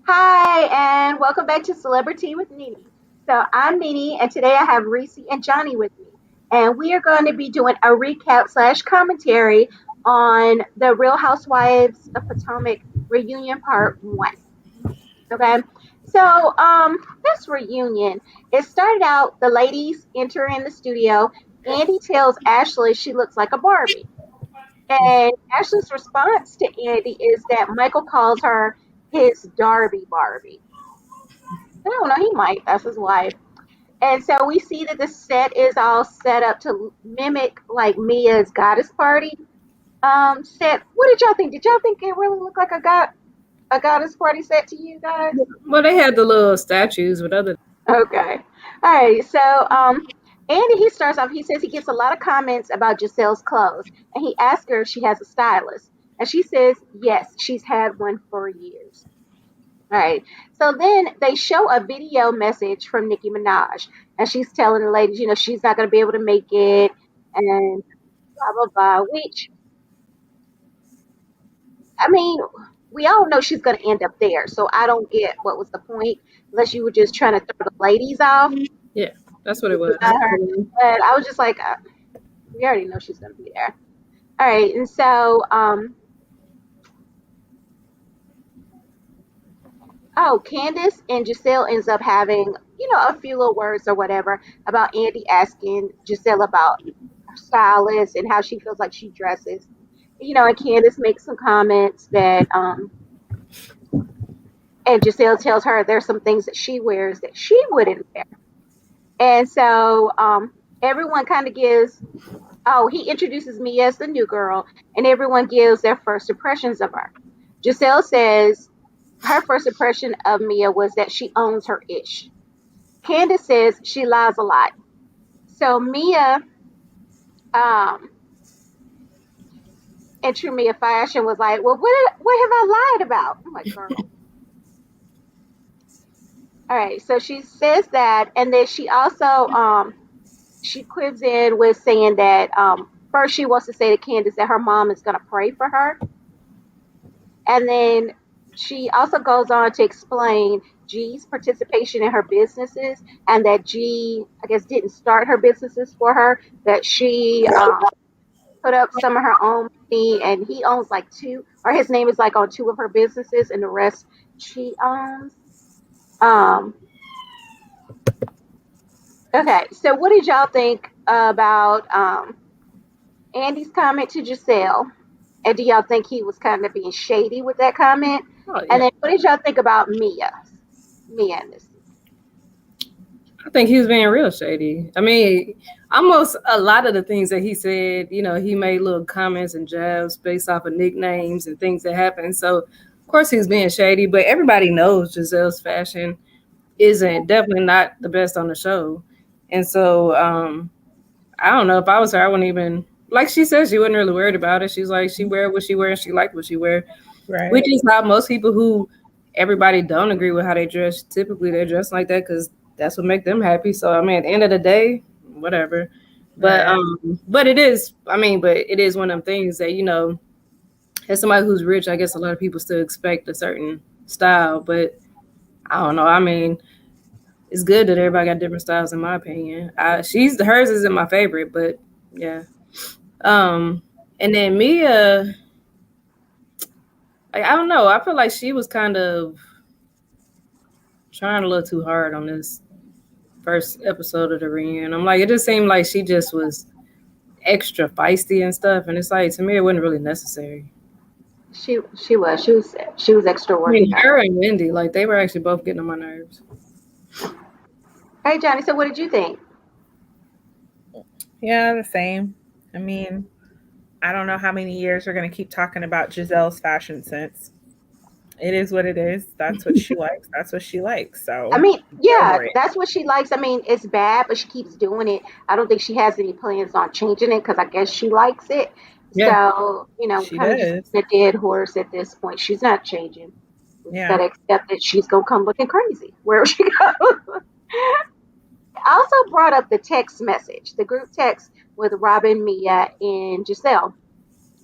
Hi, and welcome back to Celebrity with Nene. So I'm Nene, and today I have Reese and Johnny with me, and we are going to be doing a recap slash commentary on the Real Housewives of Potomac reunion part one. Okay, so this reunion, it started out the ladies enter in the studio. Andy tells Ashley she looks like a Barbie, and Ashley's response to Andy is that Michael calls her his Darby Barbie. I don't know, he might. That's his wife. And so we see that the set is all set up to mimic like Mia's goddess party set. What did y'all think? Did y'all think it really looked like a goddess party set to you guys? Well, they had the little statues with other. Okay. All right. So Andy, he starts off, he says he gets a lot of comments about Giselle's clothes, and he asks her if she has a stylist. And she says yes, she's had one for years. All right. So then they show a video message from Nicki Minaj, and she's telling the ladies, she's not going to be able to make it, and blah blah blah. Which, I mean, we all know she's going to end up there. So I don't get what was the point, unless you were just trying to throw the ladies off Yeah, that's what it was. without her. But I was just like, we already know she's going to be there. All right. And so, oh, Candace and Giselle ends up having, a few little words or whatever about Andy asking Giselle about her stylist and how she feels like she dresses. And Candace makes some comments that, and Giselle tells her there's some things that she wears that she wouldn't wear. And so everyone kind of gives, oh, he introduces me as the new girl, and everyone gives their first impressions of her. Giselle says her first impression of Mia was that she owns her ish. Candace says she lies a lot. So Mia, um, in true Mia fashion, was like, "Well, what have I lied about?" I'm like, "Girl." All right. So she says that, and then she also she quibs in with saying that first she wants to say to Candace that her mom is going to pray for her, and then she also goes on to explain G's participation in her businesses, and that G, I guess, didn't start her businesses for her, that she put up some of her own money, and he owns like two, or his name is like on two of her businesses, and the rest she owns. Um, okay, so what did y'all think about Andy's comment to Giselle? And do y'all think he was kind of being shady with that comment? Oh And yeah, then what did y'all think about Mia? Mia in this. I think he was being real shady. I mean, almost a lot of the things that he said, he made little comments and jabs based off of nicknames and things that happened. So, of course, he was being shady. But everybody knows Giselle's fashion isn't definitely not the best on the show, and so I don't know if I was her, I wouldn't even like she said she wasn't really worried about it. She's like she wear what she wear and she liked what she wear. Which Right. is how most people who everybody don't agree with how they dress. Typically, they dress like that because that's what make them happy. So I mean, at the end of the day, whatever. But Right. but it is. I mean, but it is one of them things that as somebody who's rich, I guess a lot of people still expect a certain style. But I don't know. I mean, it's good that everybody got different styles, in my opinion. She's hers isn't my favorite, but yeah. Um, and then Mia, I don't know. I feel like she was kind of trying a little too hard on this first episode of the reunion. I'm like, it just seemed like she just was extra feisty and stuff, and it's like to me, it wasn't really necessary. She was I mean, extraordinary. her and Wendy, like they were actually both getting on my nerves. Hey Johnny, so what did you think? Yeah, the same. I mean, I don't know how many years we're going to keep talking about Giselle's fashion sense. It is what it is. That's what she likes. That's what she likes. I So mean, get yeah, over it. that's what she likes. I mean, it's bad, but she keeps doing it. I don't think she has any plans on changing it because I guess she likes it. Yeah, So, she kind of just does. a dead horse at this point. She's not changing. We just Yeah. gotta accept that she's gonna come looking crazy wherever she goes. I also brought up the text message, the group text with Robin, Mia, and Giselle.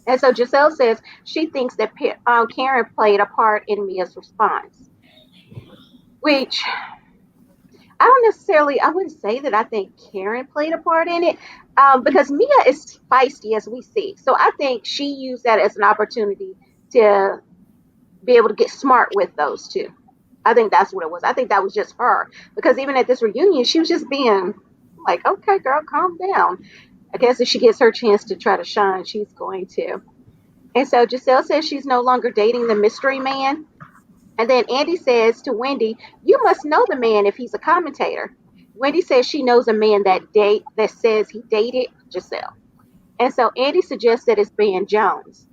And so Giselle says she thinks that Karen played a part in Mia's response, which I don't necessarily, I wouldn't say that I think Karen played a part in it, because Mia is feisty as we see. So I think she used that as an opportunity to be able to get smart with those two. I think that's what it was. I think that was just her, because even at this reunion, she was just being like, okay, girl, calm down. I guess if she gets her chance to try to shine, she's going to. And so Giselle says she's no longer dating the mystery man. And then Andy says to Wendy, "You must know the man if he's a commentator." Wendy says she knows a man that says he dated Giselle. And so Andy suggests that it's Ben Jones.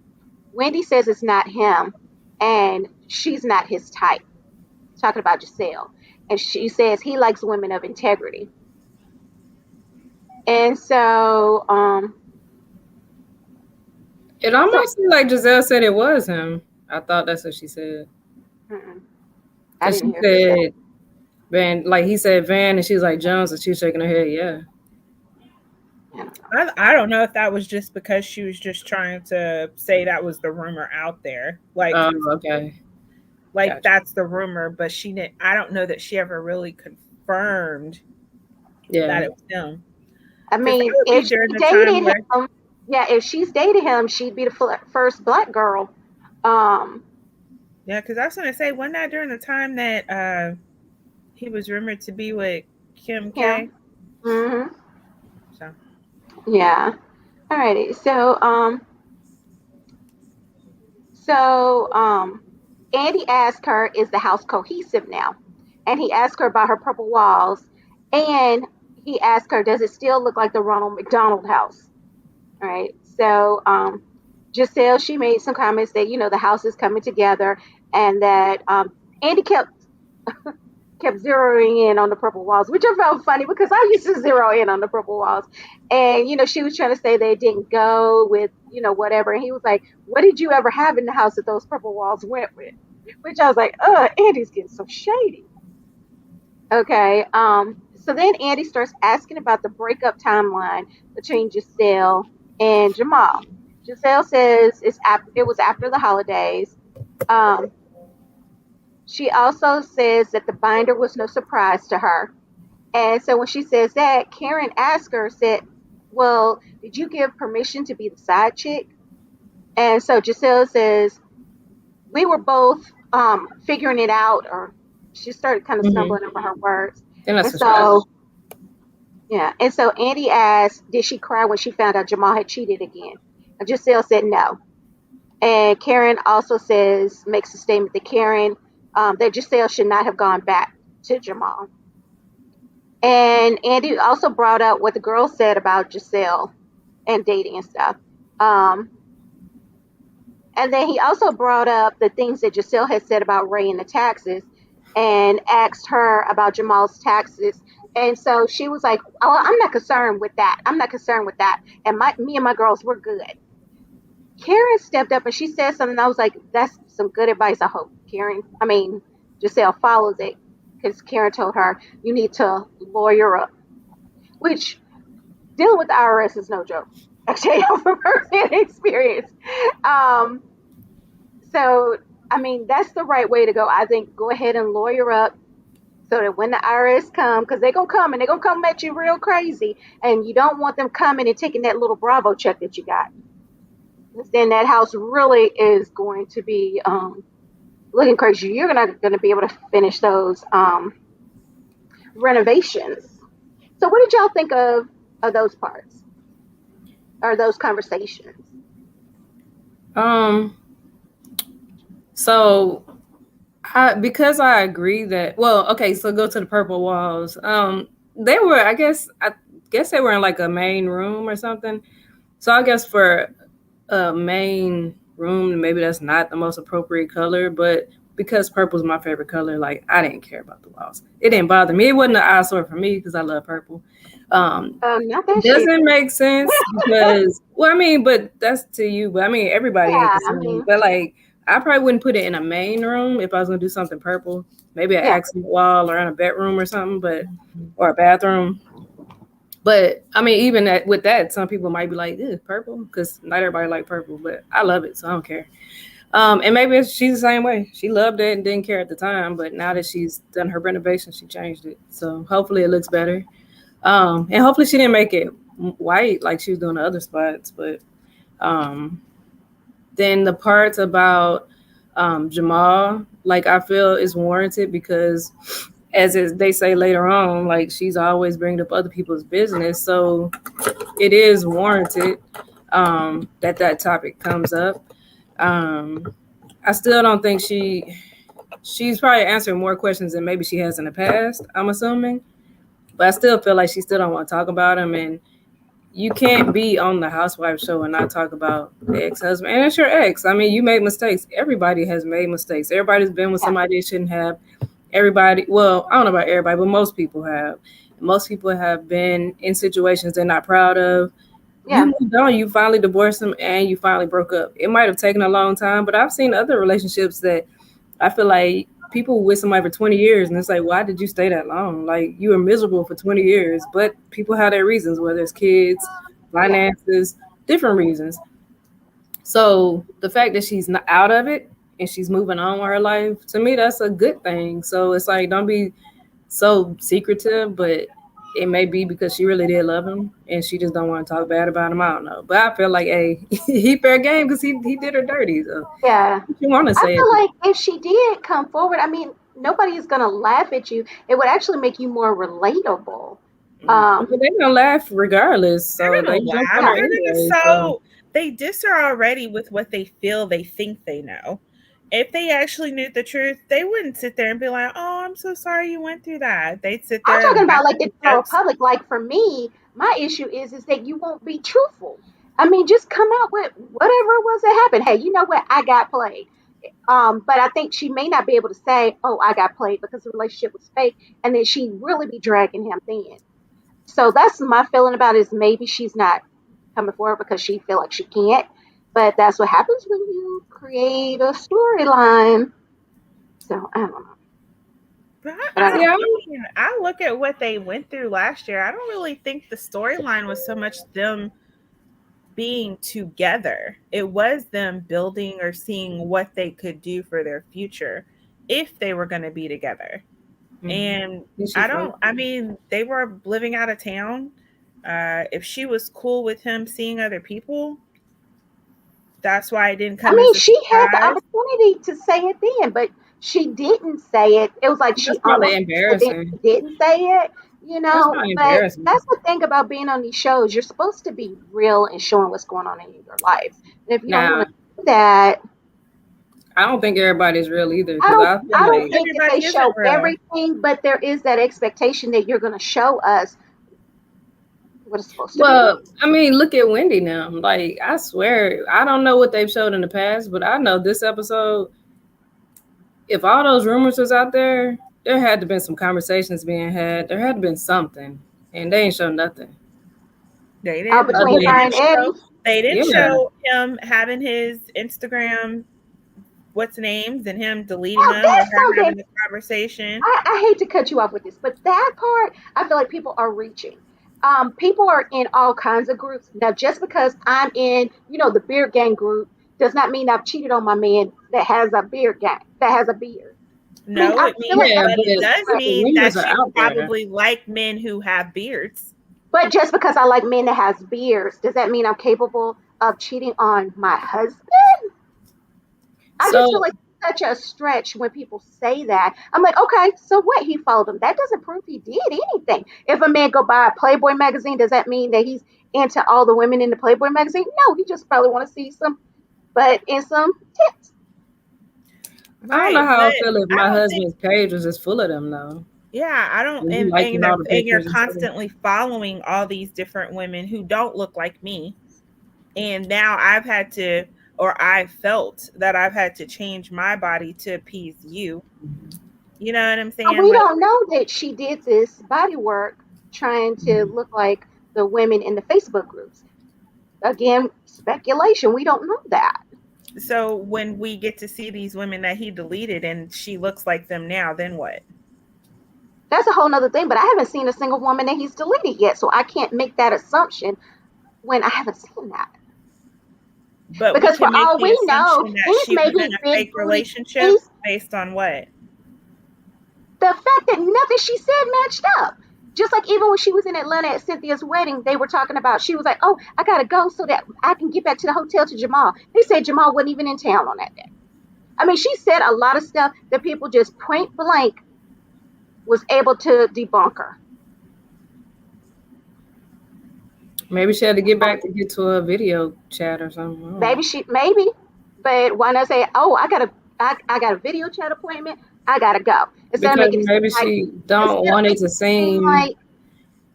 Wendy says it's not him, and she's not his type. Talking about Giselle. And she says he likes women of integrity. And so, It almost seemed like Giselle said it was him. I thought that's what she said. I Because didn't she hear her say. said Van, like he said Van, and she's like Jones, and she's shaking her head, yeah. I don't know if that was just because she was just trying to say that was the rumor out there. Like, Okay. like Gotcha. that's the rumor, but she didn't. I don't know that she ever really confirmed that it was him. I Because that mean, would be if she during the time dated where, him, yeah, if she's dated him, she'd be the first black girl. Um, yeah, because I was going to say, wasn't that during the time that he was rumored to be with Kim K? him. Hmm. So, Yeah. Alrighty. So Andy asked her, "Is the house cohesive now?" And he asked her about her purple walls, and he asked her, "Does it still look like the Ronald McDonald house?" All right. So Giselle, she made some comments that the house is coming together, and that Andy kept zeroing in on the purple walls, which I found funny because I used to zero in on the purple walls. And, she was trying to say they didn't go with, whatever. And he was like, "What did you ever have in the house that those purple walls went with?" Which I was like, Andy's getting so shady. Okay. So then Andy starts asking about the breakup timeline between Giselle and Jamal. Giselle says it was after the holidays. Um, she also says that the binder was no surprise to her. And so when she says that, Karen asked her, said, "Well, did you give permission to be the side chick?" And so Giselle says, "We were both figuring it out," or she started kind of Mm-hmm. stumbling over her words. And that's And what she said. so, yeah. And so Andy asked, "Did she cry when she found out Jamal had cheated again?" And Giselle said no. And Karen also makes a statement that Giselle should not have gone back to Jamal. And Andy also brought up what the girls said about Giselle and dating and stuff. Um, and then he also brought up the things that Giselle had said about Ray and the taxes, and asked her about Jamal's taxes. And so she was like, "Oh, I'm not concerned with that. I'm not concerned with that. And me and my girls, we're good." Karen stepped up and she said something. I was like, "That's some good advice. I hope Giselle follows it." Because Karen told her, "You need to lawyer up," which dealing with the IRS is no joke. Actually, from personal experience. Um, so, that's the right way to go. I think go ahead and lawyer up so that when the IRS come, because they're going to come and they're going to come at you real crazy, and you don't want them coming and taking that little Bravo check that you got. Then that house really is going to be looking crazy. You're not going to be able to finish those renovations. So, what did y'all think of those parts or those conversations? So because I agree that okay, so go to the purple walls. They were, I guess they were in like a main room or something. So I guess for a main room, maybe that's not the most appropriate color, but because purple is my favorite color, like I didn't care about the walls. It didn't bother me. It wasn't an eyesore for me because I love purple. Not that shit. Doesn't make sense because but that's to you. But everybody ain't Yeah, the same. But like I probably wouldn't put it in a main room if I was gonna do something purple. Maybe an yeah. accent wall or in a bedroom or something, or a bathroom. But I mean, even with that, some people might be like, "Ew, purple," because not everybody like purple, but I love it, so I don't care. And maybe she's the same way. She loved it and didn't care at the time, but now that she's done her renovation, she changed it. So hopefully it looks better. And hopefully she didn't make it white like she was doing the other spots. But um, then the parts about Jamal, like I feel is warranted because, they say later on, like she's always bringing up other people's business, so it is warranted that topic comes up. Um, I still don't think she's probably answering more questions than maybe she has in the past, I'm assuming. But I still feel like she still don't want to talk about him. And you can't be on the housewife show and not talk about the ex-husband. And it's your ex. I mean, you made mistakes. Everybody has made mistakes. Everybody's been with somebody they shouldn't have. Everybody, well, I don't know about everybody, but most people have. Most people have been in situations they're not proud of. Yeah. You moved on, you finally divorced them, and you finally broke up. It might have taken a long time, but I've seen other relationships that I feel like people with somebody for 20 years, and it's like, why did you stay that long? Like, you were miserable for 20 years, but people have their reasons, whether it's kids, Yeah. finances, different reasons. So the fact that she's not out of it and she's moving on with her life, to me, that's a good thing. So it's like, don't be so secretive, but it may be because she really did love him and she just don't want to talk bad about him. I don't know. But I feel like, hey, he fair game because he did her dirty. So Yeah. if you want to I say it. feel like if she did come forward, I mean, nobody is going to laugh at you. It would actually make you more relatable. But they're gonna laugh regardless, They're so gonna they jump laugh. on her Yeah. They're gonna anyway. So so they diss her already with what they feel they think they know. If they actually knew the truth, they wouldn't sit there and be like, "Oh, I'm so sorry you went through that." They'd sit I'm there talking and laugh about like at the the general jokes. public. Like for me, my issue is that you won't be truthful. I mean, just come out with whatever it was that happened. Hey, you know what? I got played. But I think she may not be able to say, "Oh, I got played," because the relationship was fake, and then she really be dragging him thin. So that's my feeling about it, is maybe she's not coming forward because she feel like she can't. But that's what happens when you create a storyline. So I don't know. But But I I don't. yeah, mean, I look at what they went through last year. I don't really think the storyline was so much them being together. It was them building or seeing what they could do for their future if they were going to be together. And she I focused. mean, they were living out of town. If she was cool with him seeing other people, that's why it didn't I come mean, as a she had the surprise. opportunity to say it then, but she didn't say it. It was like That's she probably almost said it, embarrassing. she didn't say it. That's probably But embarrassing. that's the thing about being on these shows. You're supposed to be real and showing what's going on in your life. And if you don't want Now, to do that, I don't think everybody's real either I because don't I feel I don't like, think that they Everybody isn't show real. everything, but there is that expectation that you're going to show us what it's supposed to be. well, I mean, look at Wendy now. Like, I swear, I don't know what they've showed in the past, but I know this episode, if all those rumors was out there had to been some conversations being had. There had to been something, and they ain't show nothing. They didn't. Other Between They her than, and didn't show. Eddie. They didn't yeah, show him having his Instagram what's names and him deleting Now them or that's her something. having the conversation. I hate to cut you off with this, but that part, I feel like people are reaching. People are in all kinds of groups. Now, just because I'm in, the beard gang group, does not mean I've cheated on my man that has a beard gang, that has a beard. I mean, No, I it feel means, like yeah, other but it people, does but the mean that rumors are she out there. probably like men who have beards. but just because I like men that has beards, does that mean I'm capable of cheating on my husband? I just feel So, like it's such a stretch when people say that. I'm like, okay, so what? He followed him. That doesn't prove he did anything. If a man go buy a Playboy magazine, does that mean that he's into all the women in the Playboy magazine? No, he just probably want to see some butt and some tits. I don't know Right, how but I feel if I my don't think. husband's page was just full of them, though. Yeah, I don't. And he And liking all the you're pictures and stuff. constantly following all these different women who don't look like me, and now I've had to, or I felt that I've had to change my body to appease you. You know what I'm But saying? we Like, don't know that she did this body work trying to look like the women in the Facebook groups. Again, speculation. We don't know that. so when we get to see these women that he deleted and she looks like them now, then what? that's a whole nother thing. But I haven't seen a single woman that he's deleted yet, so I can't make that assumption when I haven't seen that. But we Because for can make all the we know, assumption that he's she was maybe in a big fake booty. relationship based on what? The fact that nothing she said matched up. Just like even when she was in Atlanta at Cynthia's wedding, they were talking about, she was like, oh, I gotta go so that I can get back to the hotel to Jamal. They said Jamal wasn't even in town on that day. I mean, she said a lot of stuff that people just point blank was able to debunk her. Maybe she had to get back to get to a video chat or something. Maybe, but why not say, oh, I got a video chat appointment, I gotta go, instead of Because making it maybe like, she don't want it to seem like,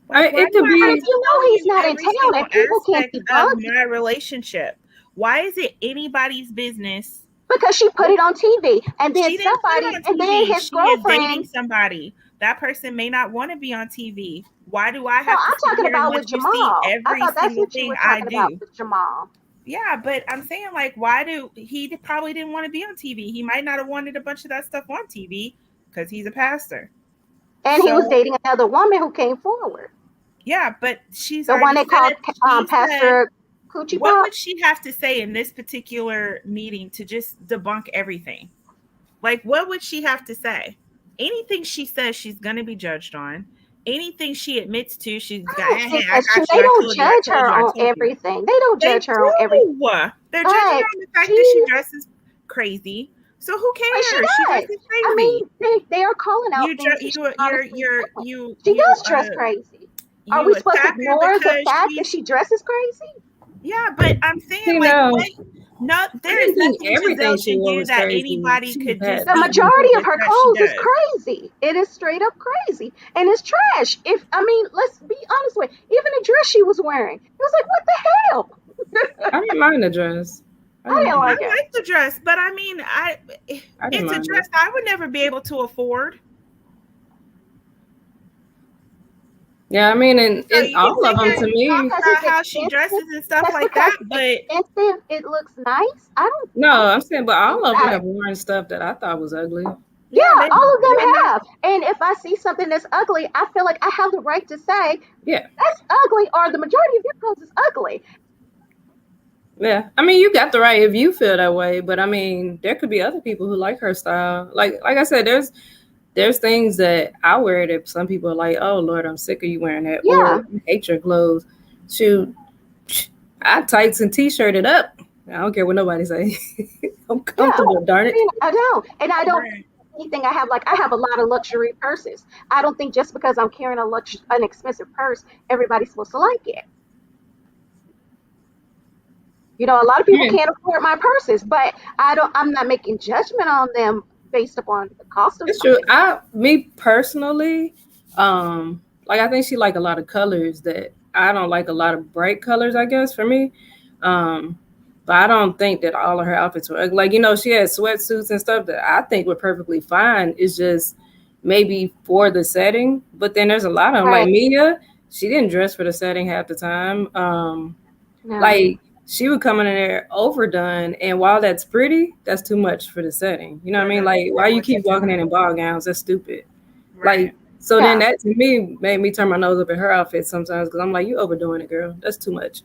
Like, why it do could I have be. if to you tell know he's you not in every town single and people can't aspect of debunk it my relationship? Why is it anybody's business? because she put it on TV, and then She didn't put it somebody, on and then TV. his She is dating girlfriend. somebody. That person may not want to be on TV. Why do I No, have to I'm sit talking here and about with let you see Jamal. I every thought that's single what you thing were I talking about do? with Jamal. Yeah, but I'm saying, like, why do he probably didn't want to be on TV? He might not have wanted a bunch of that stuff on TV because he's a pastor. And he was So dating another woman who came forward, yeah, but she's the one already they called said, she said, Pastor Coochie what Pop. would she have to say in this particular meeting to just debunk everything? Like, what would she have to say? Anything she says, she's going to be judged on. Anything she admits to, she's I got, don't hey, think I that's true. got They you, I don't told you, I judge told her you, I on told you. everything. They don't They judge her on everything. do. They're judging But her on the fact that she she, dresses crazy. So who but she cares? She does. dresses I crazy. mean, they are calling out things that she honestly does. She does dress crazy. Are we supposed to attack her ignore the because fact that she's, she dresses crazy? yeah, but I'm saying, You like, know, what? No, I there is didn't think nothing everything Giselle she can wore do was that crazy. anybody She could had just The be some. majority of stupid her that she clothes is does. crazy. It is straight up crazy. And it's trash. If I mean, let's be honest with you. Even the dress she was wearing. It was like, what the hell? I didn't mind the dress. I I didn't didn't mind I like it. it. like the dress, but I mean, I didn't it's a mind dress it. I would never be able to afford. Yeah, I mean, So and you can all sit of them here to and talk me. Because about it's how she expensive. dresses and stuff Just like because that, it's but expensive, it looks nice. No, I don't I'm saying, but think all of them about it. have worn stuff that I thought was ugly. yeah, Yeah, all of them they're not. have. And if I see something that's ugly, I feel like I have the right to say Yeah, that's ugly, or the majority of your clothes is ugly. yeah. I mean, you got the right if you feel that way, but I mean, there could be other people who like her style. Like I said, there's things that I wear that some people are like, oh Lord, I'm sick of you wearing that, or Yeah, I hate your clothes. Shoot, I tights and t-shirt it up. I don't care what nobody say. I'm yeah. comfortable, darn I it. mean, I don't. And I don't Right. anything I have, like I have a lot of luxury purses. I don't think just because I'm carrying an expensive purse, everybody's supposed to like it. You know, a lot of people Yeah, can't afford my purses, but I'm not making judgment on them based upon the cost of it's true. something. Me personally, like I think she like a lot of colors that I don't like a lot of bright colors, I guess, for me. Um, but I don't think that all of her outfits were ugly. Like, she had sweatsuits and stuff that I think were perfectly fine. It's just maybe for the setting. But then there's a lot of them. Like Right. Mia, she didn't dress for the setting half the time. No. Like she would come in there overdone, and while that's pretty, that's too much for the setting. You know what I For mean? the Like, why for you what keep you're walking in doing. ball gowns? That's stupid. Right. Like, so then Yeah. that to me made me turn my nose up at her outfit sometimes because I'm like, you overdoing it, girl. That's too much.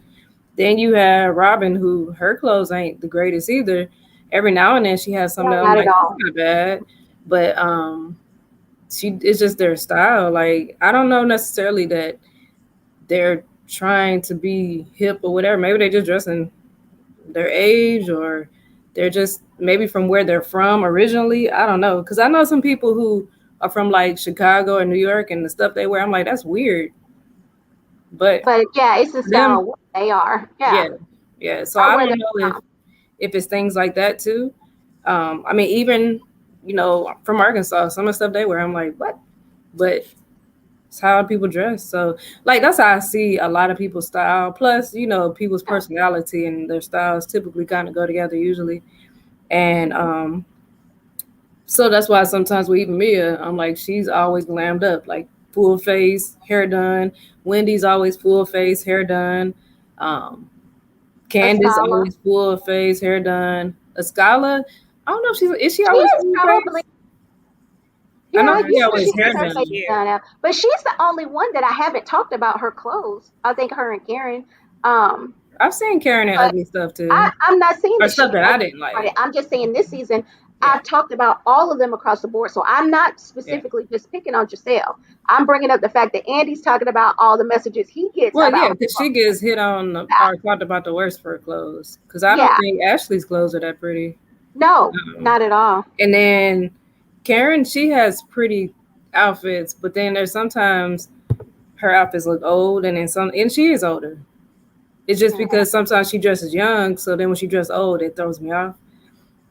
Then you have Robin, who her clothes ain't the greatest either. Every now and then she has something No, that I'm not at like, that's all. not bad, but it's just their style. Like, I don't know necessarily that they're trying to be hip or whatever. Maybe they just dressing their age, or they're just maybe from where they're from originally. I don't know, because I know some people who are from like Chicago or New York, and the stuff they wear, I'm like, that's weird. But But yeah, it's the for them, style what they are. Yeah. yeah, yeah. So Or I where don't they're know from. if it's things like that too. I mean, even from Arkansas, some of the stuff they wear, I'm like, what? But it's how people dress. So like that's how I see a lot of people's style. Plus, people's Yeah. personality and their styles typically kind of go together usually. And so that's why sometimes with even Mia, I'm like, she's always glammed up, like full face, hair done. Wendy's always full face, hair done. Um, A Candace scholar. always full face, hair done. Escala, I don't know if is she She always is full probably face? I know Yeah, she you know always she hair gets her That's face done. cute. done out, but she's the only one that I haven't talked about her clothes. I think her and Karen. Um, I've seen Karen in but ugly stuff too, I'm not saying or that stuff she's that I ugly didn't about it. like. I'm just saying this season Yeah, I've talked about all of them across the board. So I'm not yeah. specifically just picking on Giselle. I'm bringing up the fact that Andy's talking about all the messages he gets Well, about yeah, her because she clothes. gets hit on or talked about the worst for her clothes. Because I don't Yeah, think Ashley's clothes are that pretty. no, Um, not at all. and then Karen, she has pretty outfits, but then there's sometimes her outfits look old, and then and she is older. It's just Yeah, because sometimes she dresses young, so then when she dresses old, it throws me off.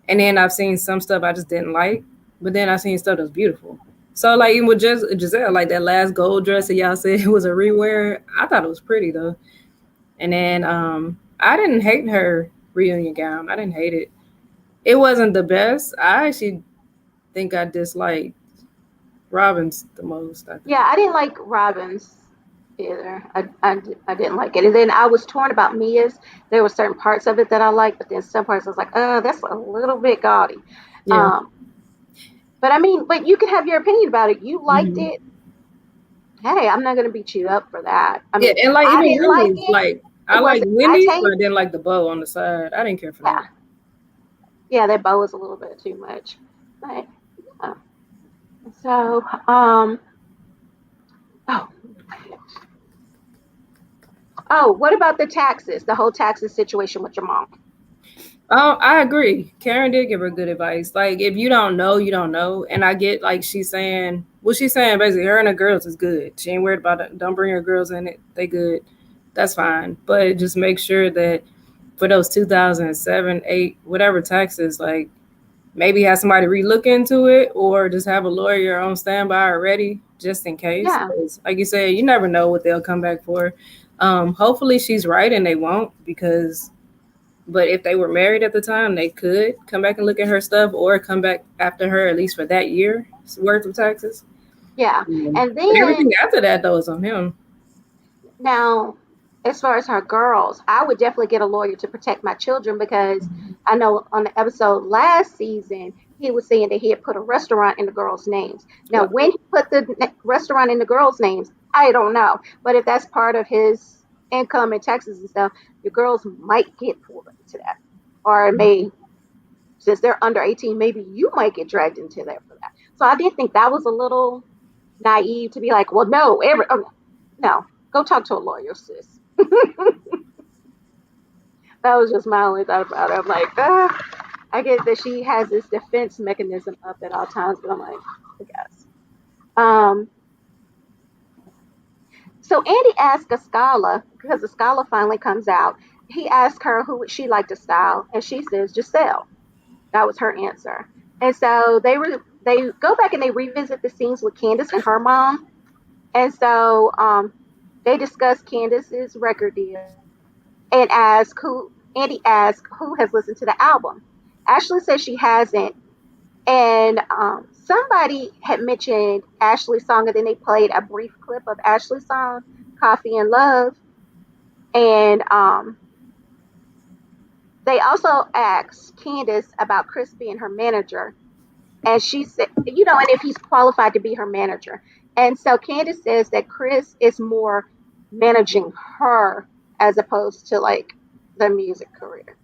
And then I've seen some stuff I just didn't like, but then I've seen stuff that's beautiful. So like even with Giselle, like that last gold dress that y'all said was a rewear, I thought it was pretty though. And then I didn't hate her reunion gown. I didn't hate it. It wasn't the best. I actually think I disliked Robin's the most, I yeah. think. I didn't like Robin's either. I didn't like it, and then I was torn about Mia's. There were certain parts of it that I liked, but then some parts I was like, that's a little bit gaudy. Yeah. Um, but I mean, but you can have your opinion about it. You liked Hmm. it. Hey, I'm not gonna beat you up for that. I Yeah, mean, and like I even didn't like Wendy's, it. like It I like wasn't my Wendy's, but I taste. didn't like the bow on the side. I didn't care for that. Yeah, yeah, that bow was a little bit too much. But yeah. So, oh, what about the taxes? The whole taxes situation with your mom. Oh, I agree. Karen did give her good advice. Like, if you don't know, you don't know. And I get like she's saying, well, she's saying basically her and the girls is good. She ain't worried about it. Don't bring her girls in it. They good. That's fine. But just make sure that for those 2007, 8, whatever taxes, like maybe have somebody relook into it or just have a lawyer on standby already just in case. Yeah, 'Cause like you said, you never know what they'll come back for. Hopefully she's right and they won't because but if they were married at the time, they could come back and look at her stuff or come back after her at least for that year's worth of taxes. yeah. And But then everything after that though is on him. now, as far as her girls, I would definitely get a lawyer to protect my children because I know on the episode last season, he was saying that he had put a restaurant in the girls' names. Now, Yep. when he put the restaurant in the girls' names, I don't know. But if that's part of his income and taxes and stuff, your girls might get pulled into that. Or it may, since they're under 18, maybe you might get dragged into that for that. So I did think that was a little naive to be like, well, no, no, go talk to a lawyer, sis. That was just my only thought about it. I'm like, I get that she has this defense mechanism up at all times, but I'm like, I guess. Um, so Andy asked Ascala, because Ascala finally comes out, he asked her who would she like to style, and she says Giselle. That was her answer. And so they go back and they revisit the scenes with Candace and her mom. And so they discuss Candace's record deal and ask who Andy asked who has listened to the album. Ashley says she hasn't, and somebody had mentioned Ashley's song, and then they played a brief clip of Ashley's song, "Coffee and Love," and they also asked Candace about Chris being her manager, and she said, and if he's qualified to be her manager. And so Candace says that Chris is more managing her as opposed to like the music career,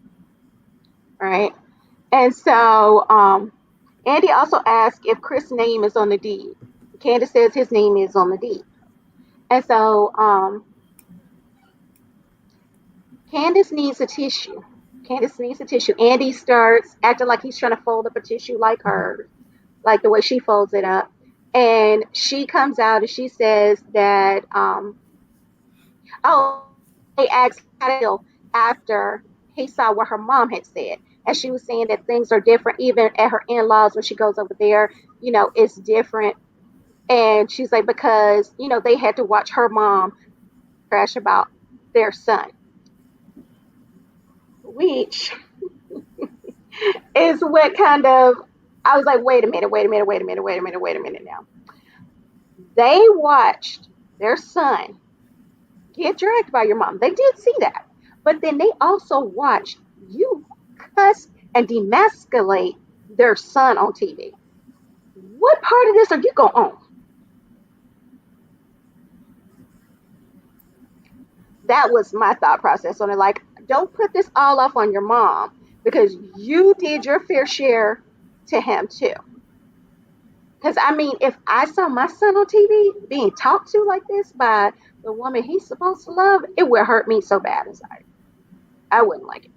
right? And so Andy also asked if Chris' name is on the deed. Candace says his name is on the deed. And so Candace needs a tissue. Candace needs a tissue. Andy starts acting like he's trying to fold up a tissue like hers, like the way she folds it up. And she comes out and she says that, they asked how to feel after he saw what her mom had said. And she was saying that things are different, even at her in laws when she goes over there, it's different. And she's like, because, they had to watch her mom crash about their son, which is what kind of, I was like, wait a minute, wait a minute, wait a minute, wait a minute, wait a minute now. They watched their son get dragged by your mom. They did see that. But then they also watched you cuss and demasculate their son on TV. what part of this are you going to own? That was my thought process on it. Like, don't put this all off on your mom because you did your fair share to him too. Because I mean, if I saw my son on TV being talked to like this by the woman he's supposed to love, it would hurt me so bad inside. I wouldn't like it.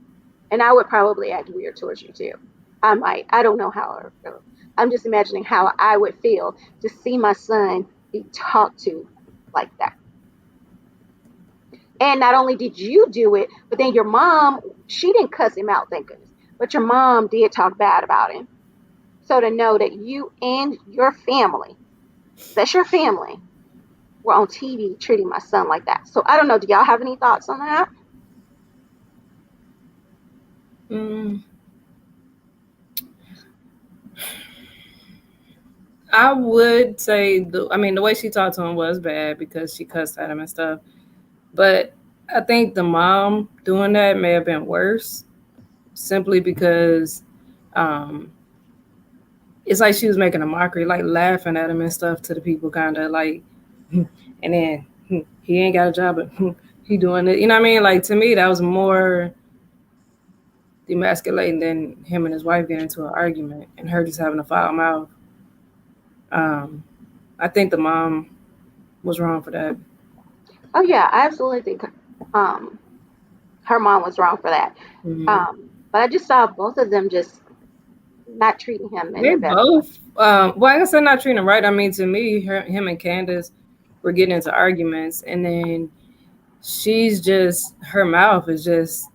And I would probably act weird towards you too. I might. I don't know how I would feel. I'm just imagining how I would feel to see my son be talked to like that. And not only did you do it, but then your mom, she didn't cuss him out, thank goodness. But your mom did talk bad about him. So to know that you and your family, that's your family, were on TV treating my son like that. So I don't know. Do y'all have any thoughts on that? Mm, I would say, I mean, the way she talked to him was bad because she cussed at him and stuff. But I think the mom doing that may have been worse simply because um, it's like she was making a mockery, like laughing at him and stuff to the people, kind of like, and then he ain't got a job, but he doing it. You know what I mean? Like, to me, that was more demasculating than him and his wife getting into an argument and her just having a foul mouth. Um, I think the mom was wrong for that. Oh yeah, I absolutely think um, her mom was wrong for that. Mm-hmm. But I just saw both of them just not treating him in They the best way. both, well, I guess they're not treating him right. I mean, to me, him and Candace were getting into arguments, and then she's just, her mouth is just,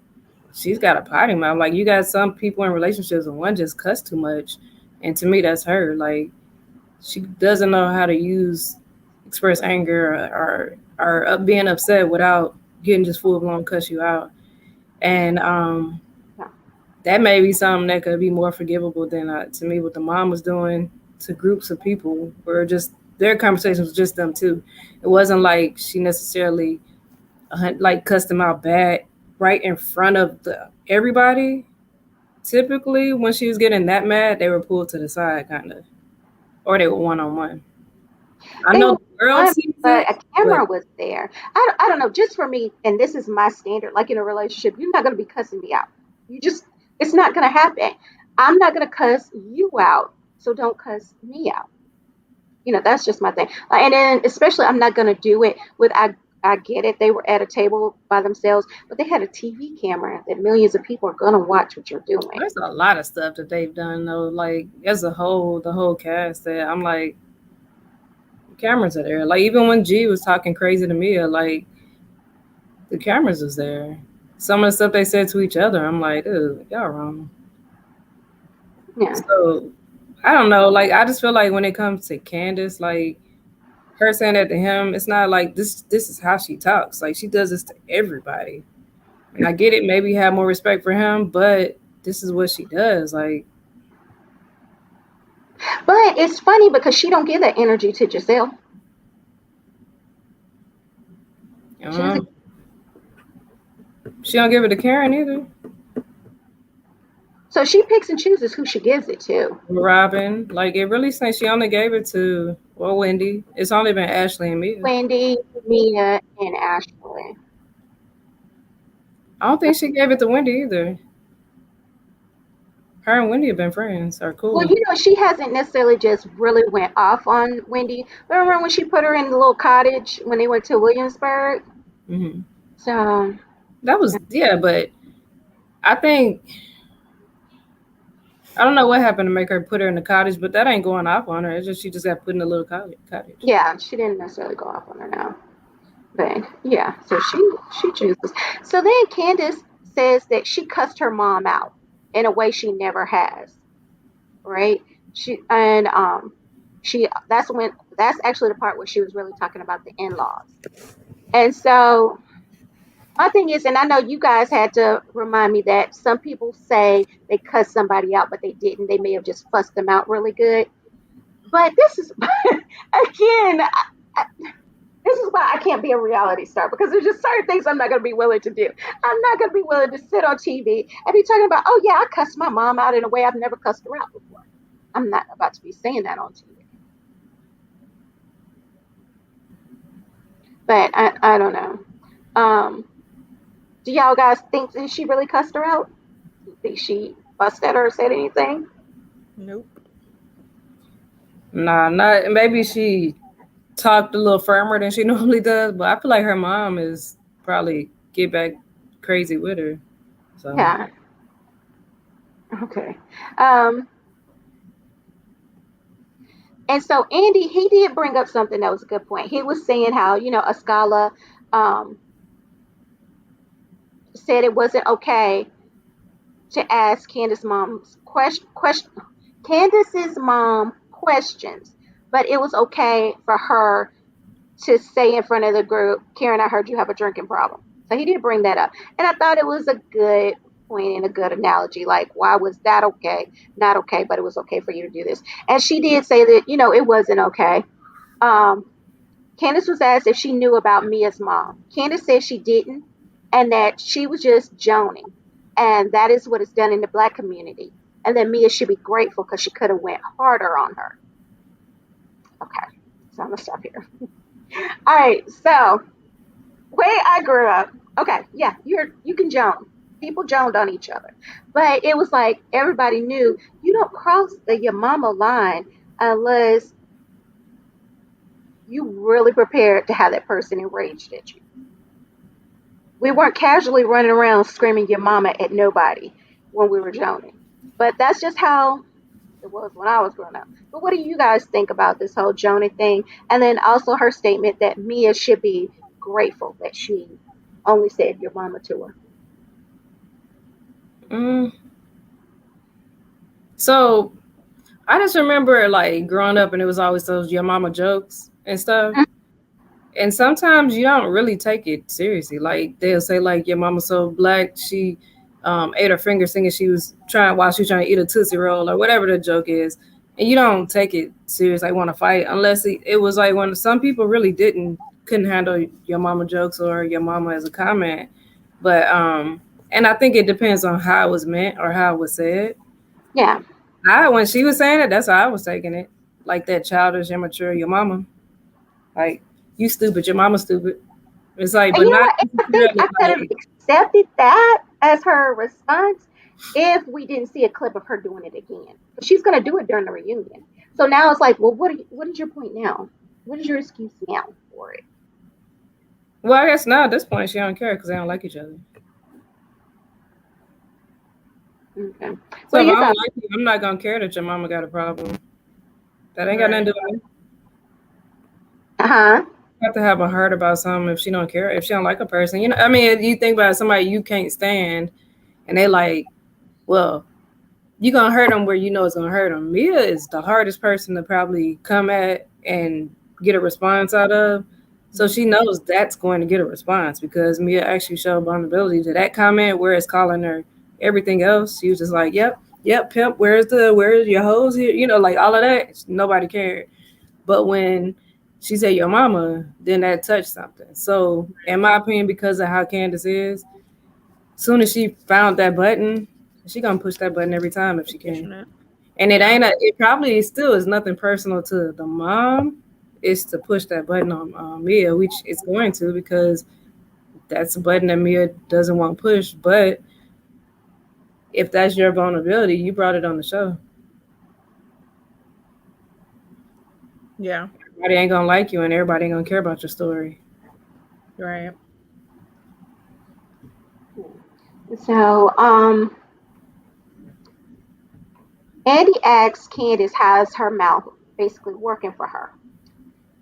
she's got a potty mouth. Like, you got some people in relationships and one just cuss too much, and to me, that's her. Like, she doesn't know how to express anger or being upset without getting just full blown cuss you out, and Yeah. that may be something that could be more forgivable than to me what the mom was doing to groups of people where just their conversations was just them too. It wasn't like she necessarily like cussed them out bad right in front of the everybody. Typically, when she was getting that mad, they were pulled to the side, kind of, or they were one on one. I They were know the world fun, sees but it, a but camera was there. I don't know. Just for me, and this is my standard. Like in a relationship, you're not going to be cussing me out. You just, it's not going to happen. I'm not going to cuss you out, so don't cuss me out. That's just my thing. And then especially, I'm not going to do it with. I get it. They were at a table by themselves, but they had a TV camera that millions of people are going to watch what you're doing. there's a lot of stuff that they've done though. Like as a whole, the whole cast that I'm like, cameras are there. Like even when G was talking crazy to Mia, like the cameras was there. Some of the stuff they said to each other, I'm like, dude, y'all wrong. Yeah. So I don't know. Like I just feel like when it comes to Candace, like her saying that to him, it's not like this. This is how she talks. Like she does this to everybody. And I get it. Maybe have more respect for him, but this is what she does. Like, But it's funny because she don't give that energy to Giselle. you She doesn't. know, she don't give it to Karen either. So she picks and chooses who she gives it to. Robin, like it really seems she only gave it to Wendy. It's only been Ashley and Mia. Wendy, Mia, and Ashley. I don't think she gave it to Wendy either. Her and Wendy have been friends, are Well, cool. she hasn't necessarily just really went off on Wendy. Remember when she put her in the little cottage when they went to Williamsburg? Hmm. So That was but I think I don't know what happened to make her put her in the cottage, but that ain't going off on her. It's just she just got put in a little cottage. yeah, she didn't necessarily go off on her now. But yeah, so she chooses. So then Candace says that she cussed her mom out in a way she never has. Right? She that's actually the part where she was really talking about the in-laws. And so my thing is, and I know you guys had to remind me that some people say they cussed somebody out, but they didn't. They may have just fussed them out really good. But this is again, this is why I can't be a reality star because there's just certain things I'm not going to be willing to do. I'm not going to be willing to sit on TV and be talking about, oh yeah, I cussed my mom out in a way I've never cussed her out before. I'm not about to be saying that on TV. But I don't know. Um, do y'all guys think that she really cussed her out? Think she fussed at her or said anything? Nope. Nah, not maybe she talked a little firmer than she normally does, but I feel like her mom is probably get back crazy with her. So Yeah. Okay. Um, and so Andy, he did bring up something that was a good point. He was saying how, Ascala um, said it wasn't okay to ask Candace's mom questions, but it was okay for her to say in front of the group, Karen, I heard you have a drinking problem. So he did bring that up. And I thought it was a good point and a good analogy. Like, why was that okay? Not okay, but it was okay for you to do this. And she did say that, it wasn't okay. Um, Candace was asked if she knew about Mia's mom. Candace said she didn't and that she was just joning. And that is what is done in the black community. And then Mia should be grateful because she could have went harder on her. Okay, so I'm gonna stop here. All right, so way I grew up, okay, yeah, you can joan. People joned on each other, but it was like everybody knew you don't cross the your mama line unless you really prepared to have that person enraged at you. We weren't casually running around screaming your mama at nobody when we were joning, but that's just how it was when I was growing up. But what do you guys think about this whole Jonah thing? And then also her statement that Mia should be grateful that she only said your mama to her. mm, so I just remember like growing up and it was always those your mama jokes and stuff. And sometimes you don't really take it seriously. Like they'll say like your mama's so black she ate her finger singing she was trying while she was trying to eat a tootsie roll or whatever the joke is, and you don't take it serious. Like want to fight unless it was like when some people really couldn't handle your mama jokes or your mama as a comment. But and I think it depends on how it was meant or how it was said. Yeah. I when she was saying it, that's how I was taking it. Like that childish, immature, your mama. Like you stupid, your mama stupid. It's like, And but you know not what? I think necessarily I could have like, accepted that as her response if we didn't see a clip of her doing it again. But she's going to do it during the reunion. So now it's like, well, what is your point now? What is your excuse now for it? well, I guess now at this point she don't care because they don't like each other. Okay. What So do if I you don't thought? like you, I'm not gonna care that your mama got a problem. That ain't got nothing Right. to do with me. Uh huh. You have to have a heart about something if she don't care, if she don't like a person. You know, I mean, if you think about somebody you can't stand, and they like, well, you gonna hurt them where you know it's gonna hurt them. Mia is the hardest person to probably come at and get a response out of. So she knows that's going to get a response because Mia actually showed vulnerability to that comment where it's calling her everything else. She was just like, yep, yep, pimp, where's your hose here? You know, like all of that. Nobody cared. But when she said your mama, then that touched something. So in my opinion, because of how Candace is, soon as she found that button, she gonna push that button every time if she can. Pushing it. And it Yeah. ain't it probably still is nothing personal to the mom. It's to push that button on Mia, which it's going to because that's a button that Mia doesn't want pushed. But if that's your vulnerability, you brought it on the show. Yeah. Everybody ain't gonna like you, and everybody ain't gonna care about your story. Right. So, Andy asks Candace how's her mouth basically working for her.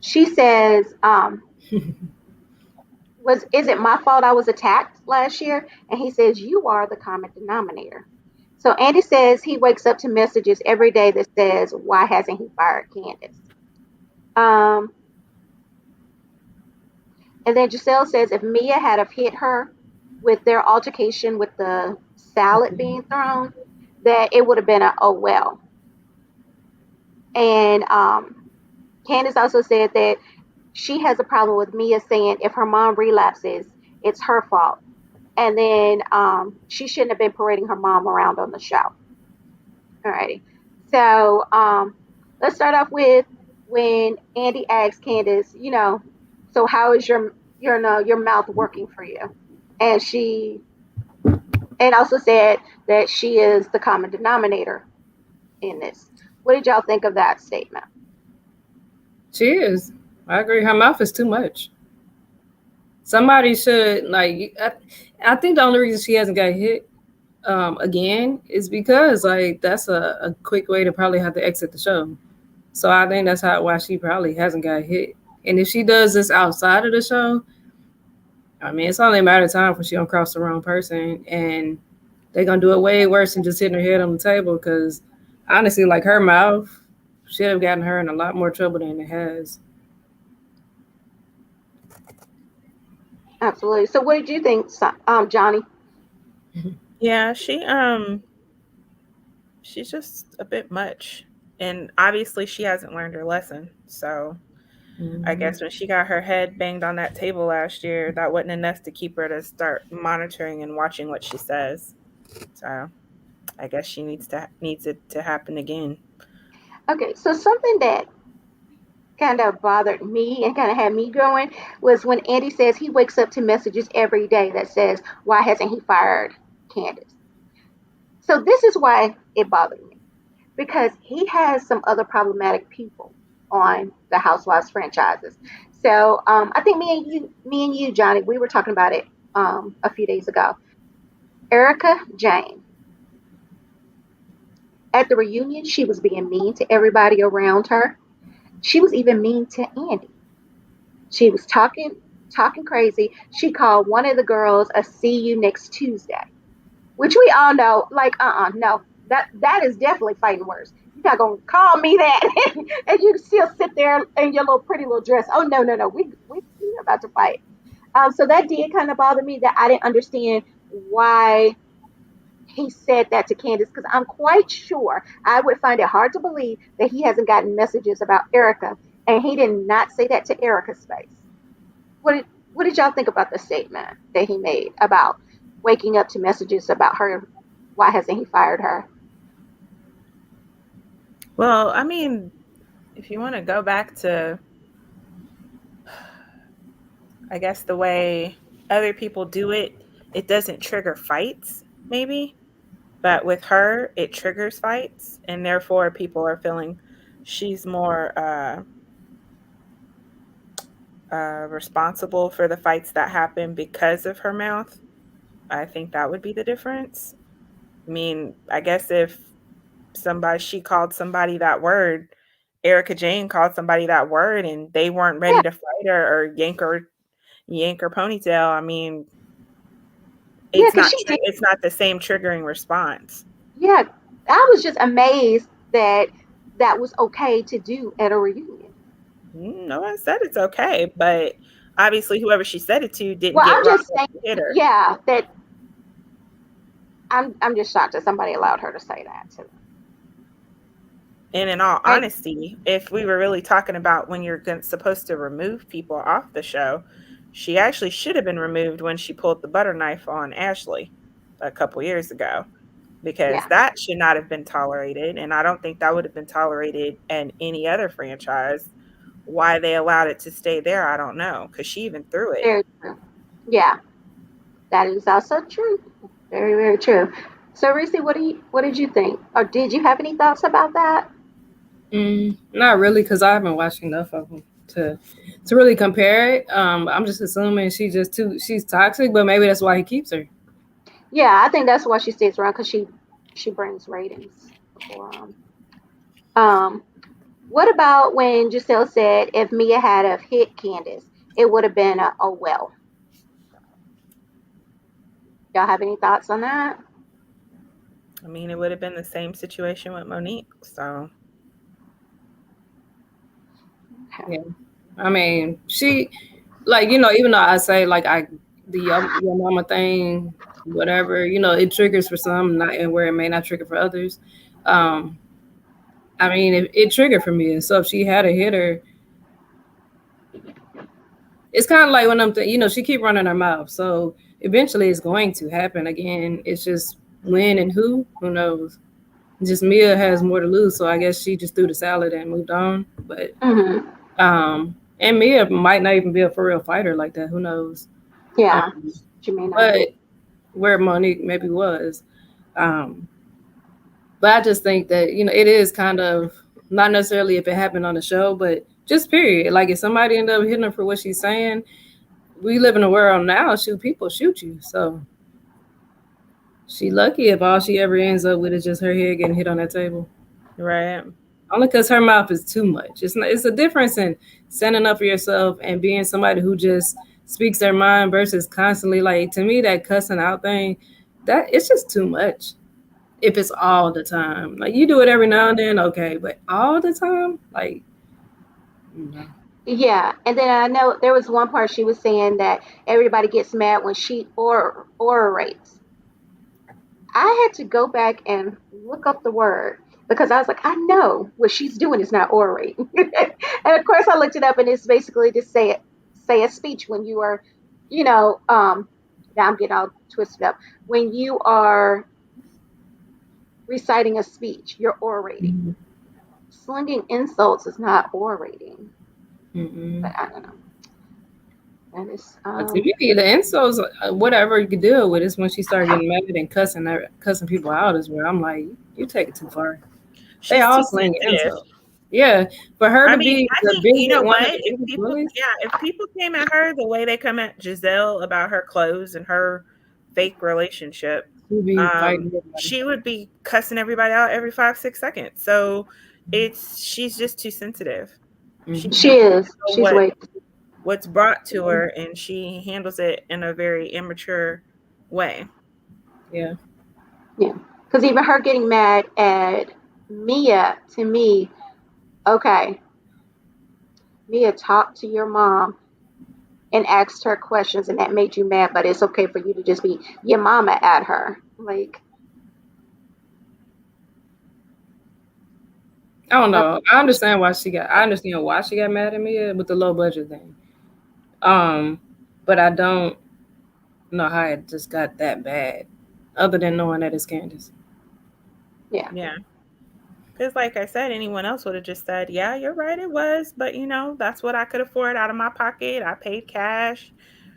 She says, was is it my fault I was attacked last year? And he says, you are the common denominator. So Andy says he wakes up to messages every day that says, why hasn't he fired Candace? Um, and then Giselle says if Mia had have hit her with their altercation with the salad being thrown, that it would have been a oh well. And Candace also said that she has a problem with Mia saying if her mom relapses, it's her fault. And then she shouldn't have been parading her mom around on the show. Alrighty. So let's start off with when Andy asks Candace, So how is your mouth working for you? And she and also said that she is the common denominator in this. What did y'all think of that statement? She is. I agree. Her mouth is too much. Somebody should like. I think the only reason she hasn't got hit again is because like that's a quick way to probably have to exit the show. So I think that's why she probably hasn't got hit. And if she does this outside of the show, I mean, it's only a matter of time before she gonna cross the wrong person, and they're gonna do it way worse than just hitting her head on the table. Because honestly, like her mouth should have gotten her in a lot more trouble than it has. Absolutely. So what did you think, Johnny? Yeah, she's just a bit much. And obviously she hasn't learned her lesson. So I Mm-hmm. guess when she got her head banged on that table last year, that wasn't enough to keep her to start monitoring and watching what she says. So I guess she needs it to happen again. Okay, so something that kind of bothered me and kind of had me going was when Andy says he wakes up to messages every day that says, "Why hasn't he fired Candace?" So this is why it bothered me because he has some other problematic people on the Housewives franchises. So I think me and you, Johnny, we were talking about it a few days ago. Erica Jane at the reunion, she was being mean to everybody around her. She was even mean to Andy. She was talking crazy. She called one of the girls a "see you next Tuesday," which we all know, like, no, that is definitely fighting words. You're not gonna call me that, and you still sit there in your little pretty little dress. Oh no, no, no, we about to fight. So that did kind of bother me that I didn't understand why he said that to Candace because I'm quite sure I would find it hard to believe that he hasn't gotten messages about Erica, and he did not say that to Erica's face. What did y'all think about the statement that he made about waking up to messages about her? Why hasn't he fired her? Well, I mean, if you want to go back to, I guess, the way other people do it, it doesn't trigger fights, maybe. But with her, it triggers fights. And therefore, people are feeling she's more responsible for the fights that happen because of her mouth. I think that would be the difference. I mean, I guess if she called somebody that word, Erica Jane called somebody that word, and they weren't ready Yeah, to fight her or yank her ponytail. I mean, yeah, because she did. it's not the same triggering response. Yeah, I was just amazed that that was okay to do at a reunion. No one said it's okay, but obviously whoever she said it to didn't Well, get I'm wrong just enough saying, to hit her. yeah, that I'm just shocked that somebody allowed her to say that to them. And in all And honesty, if we were really talking about when you're supposed to remove people off the show, she actually should have been removed when she pulled the butter knife on Ashley a couple years ago, because yeah, that should not have been tolerated. And I don't think that would have been tolerated in any other franchise. Why they allowed it to stay there, I don't know, because she even threw it. very true. Yeah, that is also true. Very, very true. So, Reese, what did you think, or did you have any thoughts about that? Not really, because I haven't watched enough of them to really compare it. I'm just assuming she's toxic, but maybe that's why he keeps her. Yeah, I think that's why she stays around because she brings ratings for um. What about when Giselle said if Mia had have hit Candace, it would have been a oh well. Y'all have any thoughts on that? I mean, it would have been the same situation with Monique. So, Okay. Yeah, I mean, she like even though I say like the your mama thing, whatever, it triggers for some, not and where it may not trigger for others. Um, I mean, it triggered for me, and so if she had a hitter, it's kind of like when she keep running her mouth, so eventually it's going to happen again. It's just when and who knows. Just Mia has more to lose, so I guess she just threw the salad and moved on. But Mm-hmm. and And Mia might not even be a for real fighter like that. Who knows? Yeah, Um, she may not but be. where Monique maybe was. Um, but I just think that, it is kind of not necessarily if it happened on the show, but just period. Like if somebody ended up hitting her for what she's saying, we live in a world now, people shoot you. So she lucky if all she ever ends up with is just her head getting hit on that table. Right. Only because her mouth is too much. It's a difference in standing up for yourself and being somebody who just speaks their mind versus constantly, like, to me, that cussing out thing, that it's just too much. If it's all the time, like you do it every now and then, okay, but all the time, like, no. Yeah, and then I know there was one part she was saying that everybody gets mad when she orates. I had to go back and look up the word because I was like, I know what she's doing is not orating. And of course, I looked it up, and it's basically to say a speech when you are, you know, now I'm getting all twisted up. When you are reciting a speech, you're orating. Mhm. Slinging insults is not orating, Mm-mm. but I don't know. That is, But to me, the insults, whatever you can deal with, is when she started getting mad and cussing people out. Is where I'm like, you take it too far. They She's all too sling sensitive. insults. Yeah, for her I to mean, be I the think you biggest know one what? of the biggest bullies, If people came at her the way they come at Giselle about her clothes and her fake relationship, she'd be fighting everybody. she would be cussing everybody out every 5-6 seconds. So she's just too sensitive. She Hmm. she can't is. handle She's way. what's brought to her, and she handles it in a very immature way. Yeah. Yeah. Because even her getting mad at Mia, to me, okay, Mia talked to your mom and asked her questions, and that made you mad, but it's okay for you to just be your mama at her. Like, I don't that, know. I understand why she got mad at me with the low budget thing. Um, but I don't know how it just got that bad, other than knowing that it's Candace. yeah, Yeah. Because, like I said, anyone else would have just said, yeah, you're right, it was. But, that's what I could afford out of my pocket. I paid cash.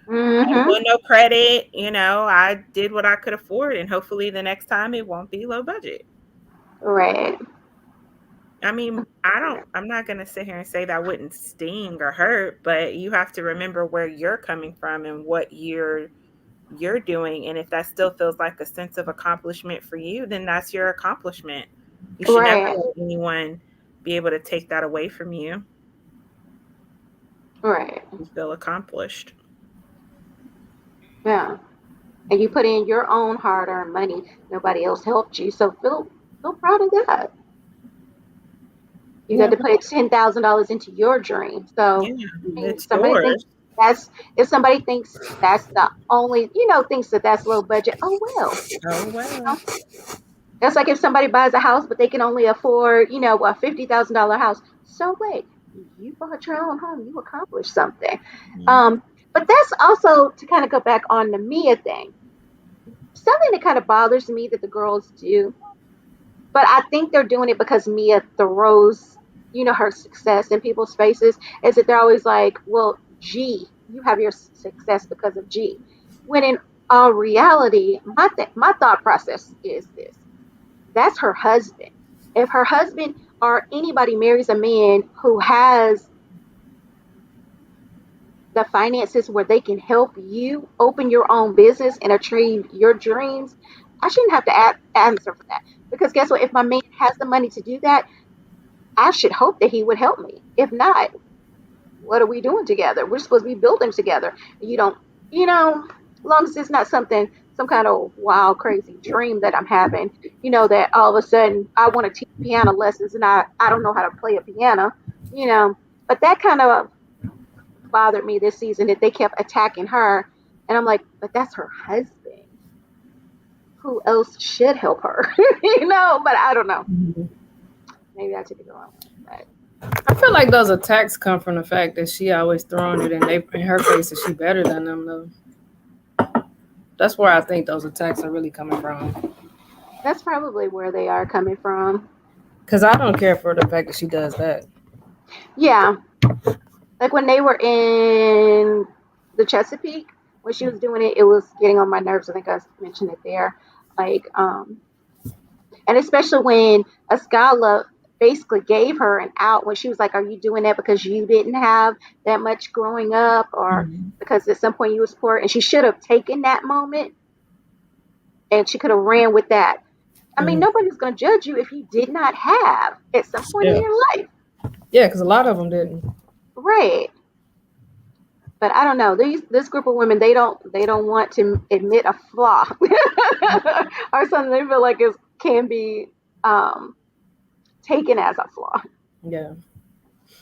I mm-hmm, want no credit. I did what I could afford. And hopefully the next time it won't be low budget. right, I mean, I'm not going to sit here and say that wouldn't sting or hurt, but you have to remember where you're coming from and what you're doing. And if that still feels like a sense of accomplishment for you, then that's your accomplishment. You should never right, let anyone be able to take that away from you. right, You feel accomplished. yeah. And you put in your own hard-earned money. Nobody else helped you, so feel proud of that. You got Yeah. to put $10,000 into your dream. So, Yeah. I mean, It's somebody thinks yours. that's if somebody thinks that's the only, thinks that that's low budget. Oh well, Oh you well. know. That's like if somebody buys a house, but they can only afford, a $50,000 house. So wait, you bought your own home. You accomplished something. Mhm. Um, but that's also to kind of go back on the Mia thing. Something that kind of bothers me that the girls do, but I think they're doing it because Mia throws, her success in people's faces. Is that they're always like, well, G, you have your success because of G. When in all reality, my thought process is this: that's her husband. If her husband or anybody marries a man who has the finances where they can help you open your own business and achieve your dreams, I shouldn't have to answer for that. Because guess what? If my man has the money to do that, I should hope that he would help me. If not, what are we doing together? We're supposed to be building together. You don't, as long as it's not some kind of wild, crazy dream that I'm having, that all of a sudden I want to teach piano lessons and I don't know how to play a piano, you know. But that kind of bothered me this season that they kept attacking her. And I'm like, but that's her husband. Who else should help her? But I don't know. Mhm. Maybe I took it the wrong way. But I feel like those attacks come from the fact that she always throwing it in her face that she better than them though. That's where I think those attacks are really coming from. that's probably where they are coming from. Cause I don't care for the fact that she does that. Yeah. Like when they were in the Chesapeake, when she was doing it, it was getting on my nerves. I think I mentioned it there. Like, and especially when Ascala basically gave her an out when she was like, "Are you doing that because you didn't have that much growing up, or Mhm. because at some point you was poor?" And she should have taken that moment and she could have ran with that. I mean, Mhm. nobody's going to judge you if you did not have at some point in Yeah, your life, yeah, because a lot of them didn't. right? But I don't know. This group of women, they don't want to admit a flaw or something they feel like it can be um, taken as a flaw. Yeah.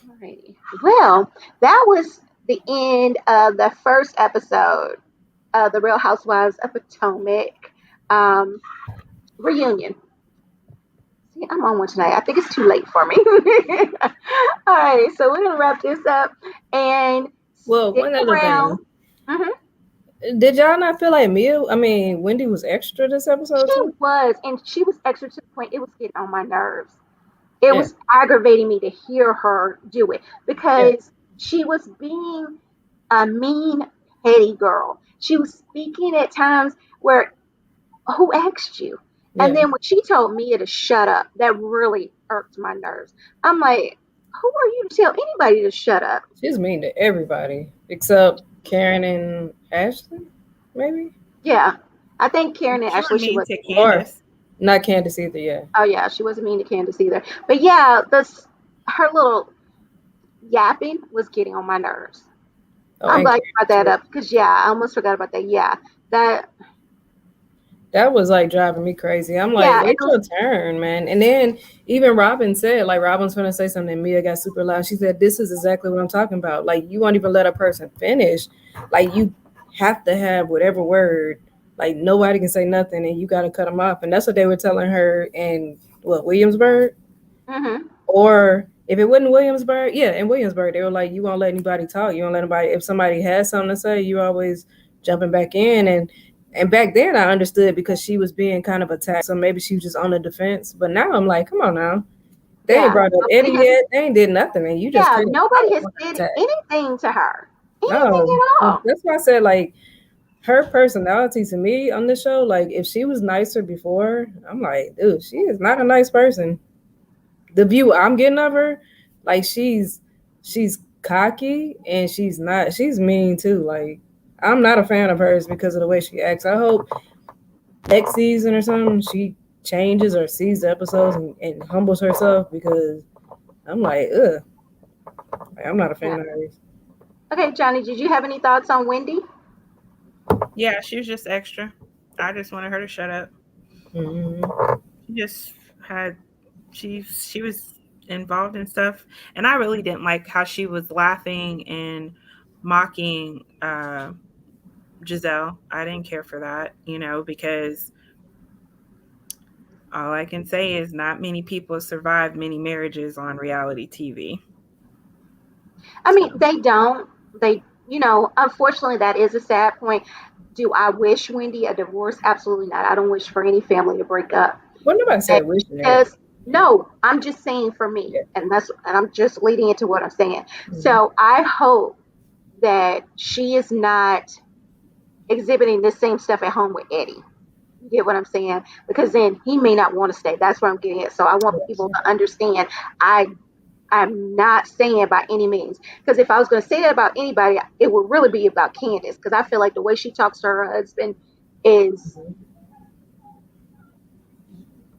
Alrighty. Well, that was the end of the first episode of the Real Housewives of Potomac um, reunion. See, I'm on one tonight. I think it's too late for me. All right, so we're gonna wrap this up and Well, stick one other around. thing. Hmm. Did y'all not feel like Wendy was extra this episode She too? was, and she was extra to the point. It was getting on my nerves. It Yeah, was aggravating me to hear her do it yeah, because she was being a mean, petty girl. She was speaking at times where, who asked you? And yeah. then when she told Mia to shut up, that really irked my nerves. I'm like, who are you to tell anybody to shut up? She's mean to everybody except Karen and Ashley, maybe? Yeah. I think Karen and She Ashley, was she mean was. to Or Candace. not Candace either, yeah. Oh, yeah, she wasn't mean to Candace either. But yeah, this, her little yapping was getting on my nerves. Oh, I'm and glad you Karen brought that too. up because, yeah, I almost forgot about that. Yeah. That, That was like driving me crazy. I'm like, yeah. And wait your turn, man. And then even Robin said, like, Robin's gonna say something, and Mia got super loud. She said, this is exactly what I'm talking about. Like, you won't even let a person finish. Like, you have to have whatever word. Like, nobody can say nothing, and you got to cut them off. And that's what they were telling her in, what, Williamsburg? mm-hmm. Or if it wasn't Williamsburg, yeah, in Williamsburg, they were like, you won't let anybody talk. You won't let anybody, if somebody has something to say, you always jumping back in. And back then I understood because she was being kind of attacked. So maybe she was just on the defense. But now I'm like, come on now. They ain't Yeah. brought up Eddie Nobody has, yet. They ain't did nothing. And you just yeah, came out nobody has on said attack. anything to her. Anything No. at all. That's why I said like her personality to me on the show, like if she was nicer before, I'm like, dude, she is not a nice person. The view I'm getting of her, like she's cocky and she's mean too. Like I'm not a fan of hers because of the way she acts. I hope next season or something she changes or sees the episodes and humbles herself because I'm like, ugh, like, I'm not a Yeah. fan of hers. Okay, Johnny, did you have any thoughts on Wendy? Yeah, she was just extra. I just wanted her to shut up. Mm-hmm. She just had she was involved in stuff, and I really didn't like how she was laughing and mocking Giselle. I didn't care for that, because all I can say is not many people survive many marriages on reality TV. I So, mean, they don't. Unfortunately, that is a sad point. Do I wish Wendy a divorce? Absolutely not. I don't wish for any family to break up. Well, nobody And said wishing it. just no, I'm just saying for me, Yeah. and I'm just leading into what I'm saying. Mm-hmm. So I hope that she is not exhibiting this same stuff at home with Eddie. You get what I'm saying? Because then he may not want to stay. That's what I'm getting at. So I want people to understand. I I'm not saying by any means. Because if I was going to say that about anybody, it would really be about Candace. Because I feel like the way she talks to her husband is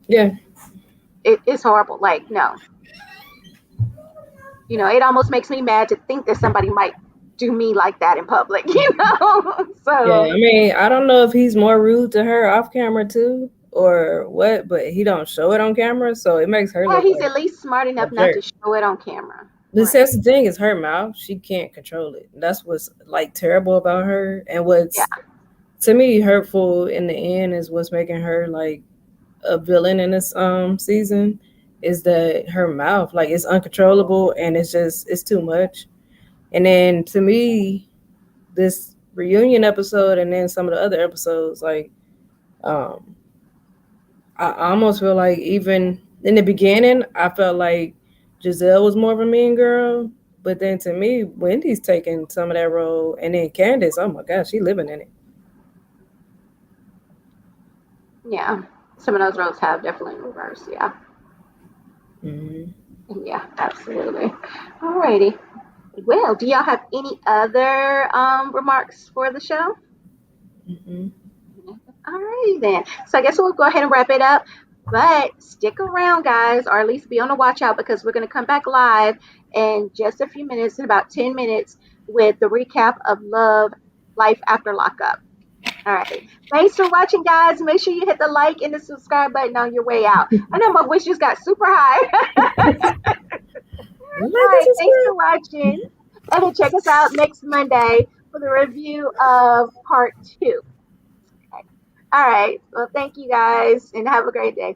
Yeah. it's horrible. Like no, it almost makes me mad to think that somebody might do me like that in public. Yeah, So I mean, I don't know if he's more rude to her off camera too or what, but he don't show it on camera, so it makes her yeah, look he's like at least smart a enough not to jerk. show it on camera. But Right. that's the thing is her mouth, she can't control it. That's what's like terrible about her, and Yeah. what's to me hurtful in the end is what's making her like a villain in this season is that her mouth like it's uncontrollable and it's too much. And then to me, this reunion episode and then some of the other episodes like um I almost feel like even in the beginning, I felt like Giselle was more of a mean girl, But then to me, Wendy's taking some of that role, and then Candace, oh my gosh, she living in it. Yeah, some of those roles have definitely reversed. Yeah, yeah, absolutely. Alrighty. Well, do y'all have any other remarks for the show? Mm-hmm. Alrighty then. So I guess we'll go ahead and wrap it up. But stick around, guys, or at least be on the watch out because we're going to come back live in just a few minutes, in about 10 minutes, with the recap of Love Life After Lockup. All right. Thanks for watching, guys. Make sure you hit the like and the subscribe button on your way out. I know my voice just got super high. Like All and right. Thanks for subscribe. watching. And then check us out next Monday for the review of part 2. Okay. All right. Well, thank you guys and have a great day.